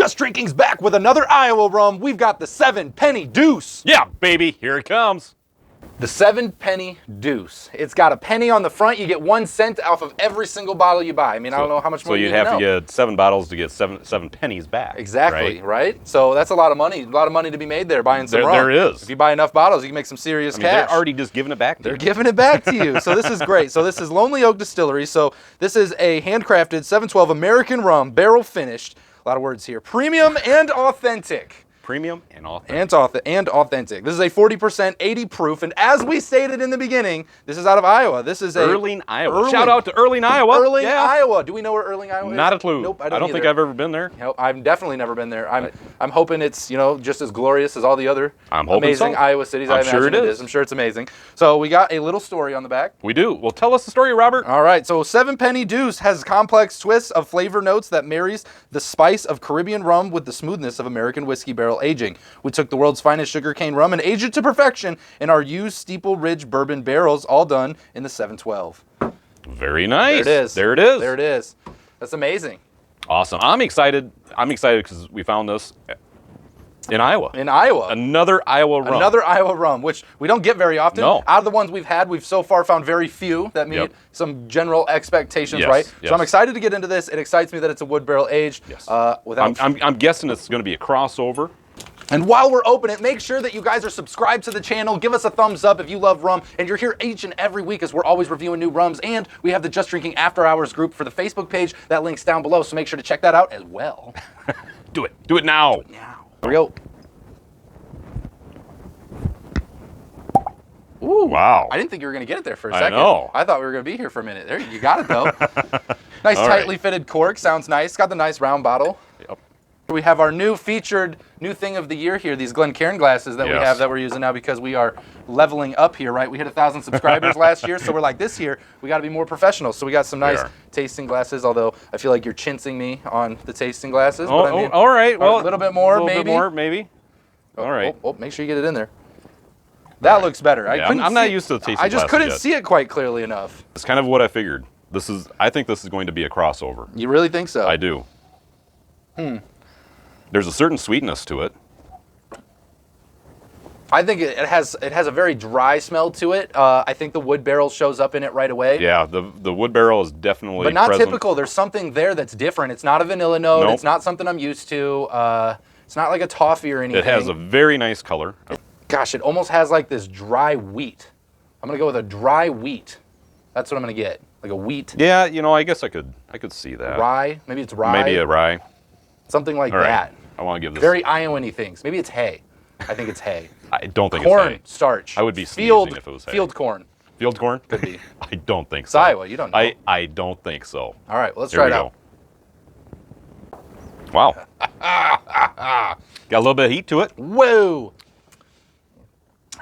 Just Drinking's back with another Iowa rum. We've got the 7 Penny Deuce. Yeah, baby, here it comes. The 7 Penny Deuce. It's got a penny on the front. You get 1 cent off of every single bottle you buy. I mean, I don't know how much more you So you'd have to get 7 bottles to get seven pennies back. Exactly, right? So that's a lot of money. A lot of money to be made there buying some rum. There is. If you buy enough bottles, you can make some serious cash. They're already just giving it back to you. They're giving it back to you. So this is great. So this is Lonely Oak Distillery. So this is a handcrafted 712 American rum, barrel finished. A lot of words here. Premium and authentic. Premium and authentic. And authentic. This is a 40%, 80 proof, and as we stated in the beginning, this is out of Iowa. This is Erling, Iowa. Shout out to Erling, Iowa. Erling, Iowa. Do we know where Erling, Iowa is? Not a clue. Nope, I don't think I've ever been there. Nope, I've definitely never been there. I'm hoping it's just as glorious as all the other amazing Iowa cities. I'm sure it is. I'm sure it's amazing. So we got a little story on the back. We do. Well, tell us the story, Robert. All right. So 7 Penny Deuce has complex twists of flavor notes that marries the spice of Caribbean rum with the smoothness of American whiskey barrel aging. We took the world's finest sugarcane rum and aged it to perfection in our used Steeple Ridge bourbon barrels, all done in the 712. Very nice. There it is. There it is. There it is. That's amazing. Awesome. I'm excited. I'm excited because we found this in Iowa. In Iowa. Another Iowa rum. Another Iowa rum, which we don't get very often. No. Out of the ones we've had, we've so far found very few that meet some general expectations, Yes, right? yes. So I'm excited to get into this. It excites me that it's a wood barrel aged. Yes. I'm guessing it's going to be a crossover. And while we're open it, make sure that you guys are subscribed to the channel. Give us a thumbs up if you love rum. And you're here each and every week as we're always reviewing new rums. And we have the Just Drinking After Hours group for the Facebook page. That link's down below, so make sure to check that out as well. Do it. Do it now. Now. Here we go. Ooh. Wow. I didn't think you were going to get it there for a second. I know. I thought we were going to be here for a minute. There, you got it, though. Nice, tightly fitted cork. Sounds nice. Got the nice round bottle. Yep. We have our new featured new thing of the year here, these Glencairn glasses that we have that we're using now because we are leveling up here, right? We hit 1,000 subscribers last year, so we're like, this year, we got to be more professional. So we got some nice tasting glasses, although I feel like you're chinsing me on the tasting glasses. Oh, but I mean, all right. Well, a little bit more, maybe. A little bit more, maybe. All right. Oh, make sure you get it in there. That looks better. I'm not used to the tasting glasses. I just couldn't see it quite clearly enough. It's kind of what I figured. I think this is going to be a crossover. You really think so? I do. There's a certain sweetness to it. I think it has a very dry smell to it. I think the wood barrel shows up in it right away. Yeah, the wood barrel is definitely but not present. typical. There's something there that's different. It's not a vanilla note. Nope. It's not something I'm used to. It's not like a toffee or anything. It has a very nice color. Gosh, it almost has like this dry wheat. I'm gonna go with a dry wheat. That's what I'm gonna get, like a wheat. Yeah, I guess I could see that. Rye, maybe it's rye. Maybe a rye. Something like All right. that. I want to give this Very Iowa-y things. Maybe it's hay. I think it's hay. I don't think corn it's hay. starch. I would be sneezing if it was hay. Field corn. Field corn? Could be. I don't think It's so. Iowa. You don't know. I don't think so. All right, well, let's Here try we it out. go. Wow. Got a little bit of heat to it. Whoa. Can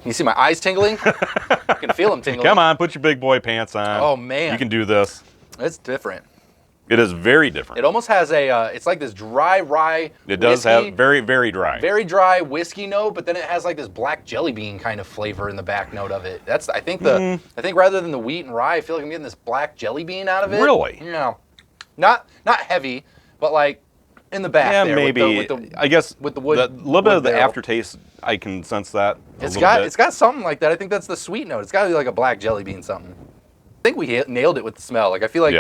you see my eyes tingling? I can feel them tingling. Come on, put your big boy pants on. Oh, man. You can do this. It's different. It is very different. It almost has it's like this dry rye It does have very, very dry. Very dry whiskey note, but then it has like this black jelly bean kind of flavor in the back note of it. That's, I think rather than the wheat and rye, I feel like I'm getting this black jelly bean out of it. Really? Yeah. Not heavy, but like in the back Yeah, there. maybe. I guess with the wood. A little bit of the barrel. aftertaste, I can sense that. It's got something like that. I think that's the sweet note. It's got to be like a black jelly bean something. I think we nailed it with the smell. Like I feel like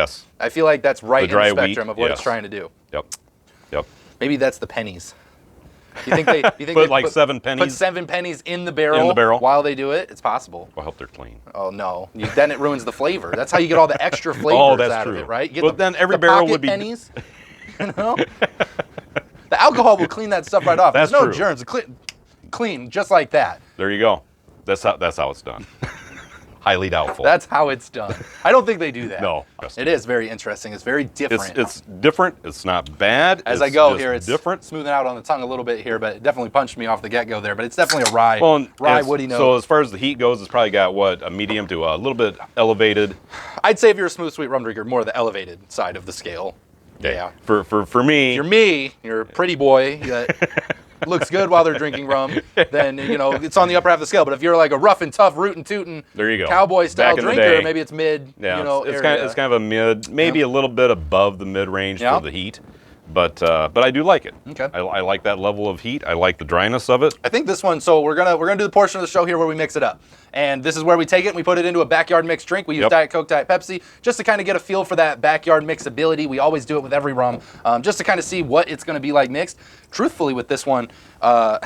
that's right in the spectrum of what it's trying to do. Yep. Maybe that's the pennies. You think they put like 7 pennies? Put 7 pennies in the barrel. In the barrel while they do it. It's possible. I hope they're clean. Oh no! Then it ruins the flavor. That's how you get all the extra flavors out of it, right? You get but then every barrel would be pennies. You know? The alcohol will clean that stuff right off. That's There's no true. germs. Clean just like that. There you go. That's how it's done. Highly doubtful. That's how it's done. I don't think they do that. No. It is very interesting. It's very different. It's different. It's not bad. As I go here, it's different. Smoothing out on the tongue a little bit here, but it definitely punched me off the get-go there. But it's definitely a rye woody note. So as far as the heat goes, it's probably got a medium to a little bit elevated. I'd say if you're a smooth sweet rum drinker, more the elevated side of the scale. Yeah. For me, if you're me, you're a pretty boy that looks good while they're drinking rum, then it's on the upper half of the scale. But if you're like a rough and tough, rootin' tootin', there you go, cowboy style Back in the drinker, day, maybe it's mid. Yeah, it's kind of a mid, maybe a little bit above the mid range for the heat. But I do like it. Okay. I like that level of heat. I like the dryness of it. I think this one. So we're gonna do the portion of the show here where we mix it up, and this is where we take it and we put it into a backyard mixed drink. We use Diet Coke, Diet Pepsi, just to kind of get a feel for that backyard mixability. We always do it with every rum, just to kind of see what it's gonna be like mixed. Truthfully, with this one, I'm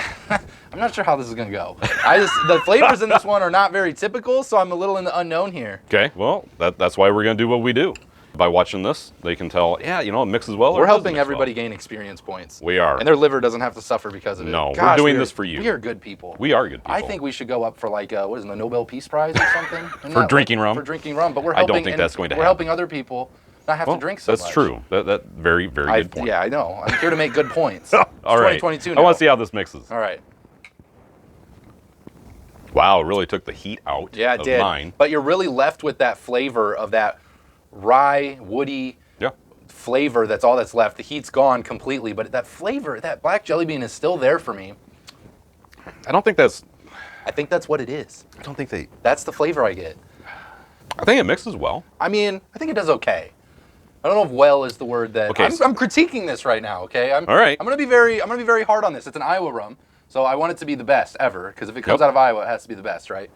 not sure how this is gonna go. The flavors in this one are not very typical, so I'm a little in the unknown here. Okay. Well, that's why we're gonna do what we do. By watching this, they can tell, yeah, you know, it mixes well. We're helping everybody gain experience points. We are. And their liver doesn't have to suffer because of it. No, we're doing this for you. We are good people. We are good people. I think we should go up for like, what is it, the Nobel Peace Prize or something? For drinking rum? For drinking rum, but we're I helping. don't think that's going to happen. We're helping other people not have to drink so much. That's true. That very, very good point. Yeah, I know. I'm here to make good points. All right. 2022 I want to see how this mixes. All right. Wow, it really took the heat out it of did. mine. But you're really left with that flavor of that rye, woody flavor. That's all that's left. The heat's gone completely, but that flavor, that black jelly bean is still there for me. I think that's what it is. I don't think That's the flavor I get. I think it mixes well. I mean, I think it does okay. I don't know if "well" is the word that. Okay. I'm critiquing this right now. Okay. All right. I'm gonna be very hard on this. It's an Iowa rum, so I want it to be the best ever. Because if it comes out of Iowa, it has to be the best, right?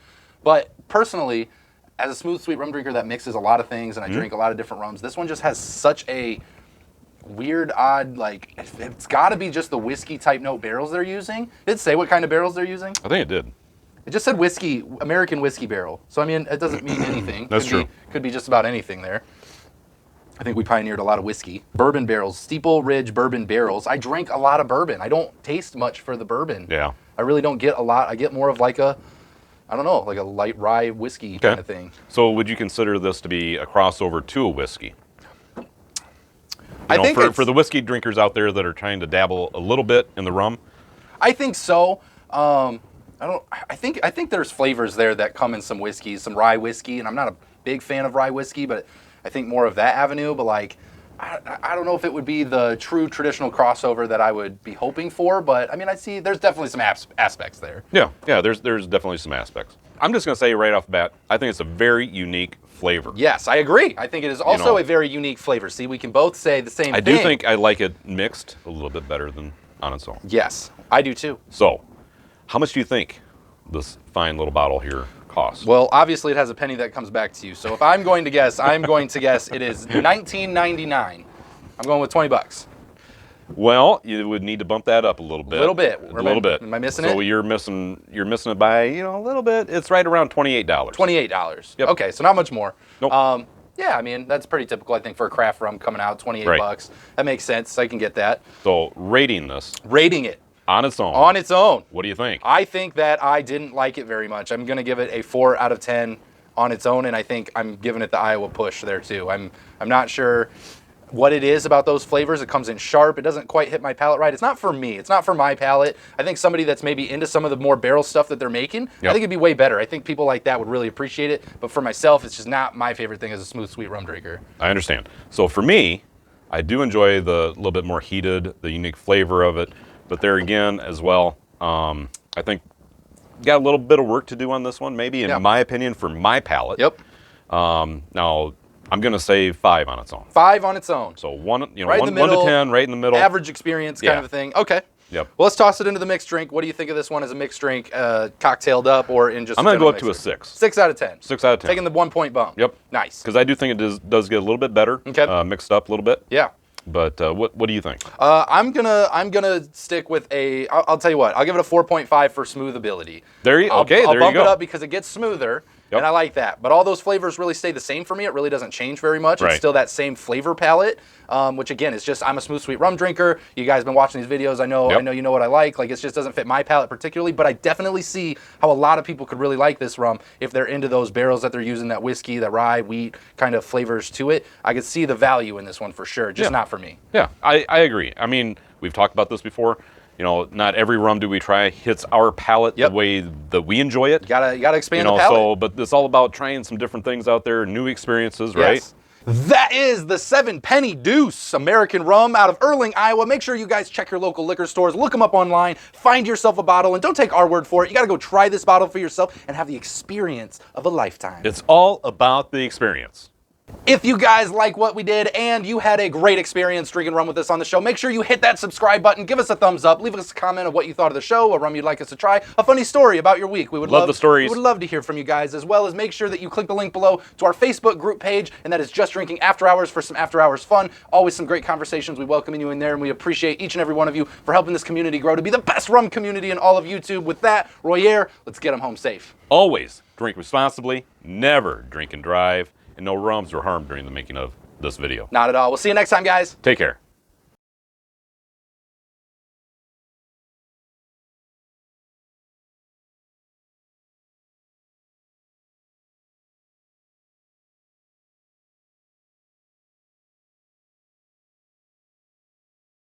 But personally, as a smooth, sweet rum drinker that mixes a lot of things, and I drink a lot of different rums, this one just has such a weird, odd, like, it's got to be just the whiskey type note barrels they're using. Did it say what kind of barrels they're using? I think it did. It just said whiskey, American whiskey barrel. So I mean, it doesn't mean anything. That's true. Could be just about anything there. I think we pioneered a lot of whiskey. Bourbon barrels, Steeple Ridge bourbon barrels. I drank a lot of bourbon. I don't taste much for the bourbon. Yeah. I really don't get a lot. I get more of like a, I don't know, like a light rye whiskey kind of thing. So would you consider this to be a crossover to a whiskey? I think for the whiskey drinkers out there that are trying to dabble a little bit in the rum. I think so. I think there's flavors there that come in some whiskeys, some rye whiskey, and I'm not a big fan of rye whiskey, but I think more of that avenue. But like, I don't know if it would be the true traditional crossover that I would be hoping for. But I mean, I see there's definitely some aspects there. Yeah, there's definitely some aspects. I'm just gonna say right off the bat, I think it's a very unique flavor. Yes, I agree. I think it is also a very unique flavor. See, we can both say the same thing. I do think I like it mixed a little bit better than on its own. Yes, I do too. So, how much do you think this fine little bottle here costs? Well, obviously it has a penny that comes back to you. So if I'm going to guess, I'm going to guess it is $19.99. I'm going with $20. Well, you would need to bump that up a little bit. A little bit. A little bit. Am I missing it? So you're missing it by, a little bit. It's right around $28. $28. Yep. Okay, so not much more. Nope. Yeah, I mean, that's pretty typical, I think, for a craft rum coming out, $28. Right. That makes sense. I can get that. So rating this. Rating it. On its own. On its own. What do you think? I think that I didn't like it very much. I'm going to give it a 4 out of 10 on its own, and I think I'm giving it the Iowa push there, too. I'm not sure what it is about those flavors. It comes in sharp. It doesn't quite hit my palate right. It's not for me. It's not for my palate. I think somebody that's maybe into some of the more barrel stuff that they're making, I think it'd be way better. I think people like that would really appreciate it. But for myself, it's just not my favorite thing as a smooth, sweet rum drinker. I understand. So for me, I do enjoy the little bit more heated, the unique flavor of it. But there again, as well, I think got a little bit of work to do on this one, maybe, in my opinion, for my palate. Yep. Now, I'm going to say 5 on its own. 5 on its own. So one to 10, right in the middle. Average experience kind of a thing. Okay. Yep. Well, let's toss it into the mixed drink. What do you think of this one as a mixed drink, cocktailed up, or in just? I'm going to go up to a 6. 6 out of 10. 6 out of 10. Taking the 1 point bump. Yep. Nice. Because I do think it does get a little bit better. Okay. Mixed up a little bit. Yeah. But what do you think? I'm gonna stick with I'll tell you what. I'll give it a 4.5 for smoothability. I'll there you go. I'll bump it up because it gets smoother. Yep. And I like that. But all those flavors really stay the same for me. It really doesn't change very much. Right. It's still that same flavor palette, which again is just, I'm a smooth, sweet rum drinker. You guys have been watching these videos. I know you know what I like. Like, it just doesn't fit my palate particularly, but I definitely see how a lot of people could really like this rum if they're into those barrels that they're using, that whiskey, that rye, wheat kind of flavors to it. I could see the value in this one for sure, just not for me. Yeah, I agree. I mean, we've talked about this before. Not every rum do we try hits our palate the way that we enjoy it. You gotta expand the palate. But it's all about trying some different things out there, new experiences, right? Yes. That is the 7 Penny Deuce American Rum out of Erling, Iowa. Make sure you guys check your local liquor stores, look them up online, find yourself a bottle, and don't take our word for it. You got to go try this bottle for yourself and have the experience of a lifetime. It's all about the experience. If you guys like what we did and you had a great experience drinking rum with us on the show, make sure you hit that subscribe button, give us a thumbs up, leave us a comment of what you thought of the show, a rum you'd like us to try, a funny story about your week. We would love the stories. We would love to hear from you guys, as well as make sure that you click the link below to our Facebook group page, and that is Just Drinking After Hours for some after hours fun. Always some great conversations. We welcome you in there, and we appreciate each and every one of you for helping this community grow to be the best rum community in all of YouTube. With that, Royer, let's get them home safe. Always drink responsibly, never drink and drive, and no rums were harmed during the making of this video. Not at all. We'll see you next time, guys. Take care.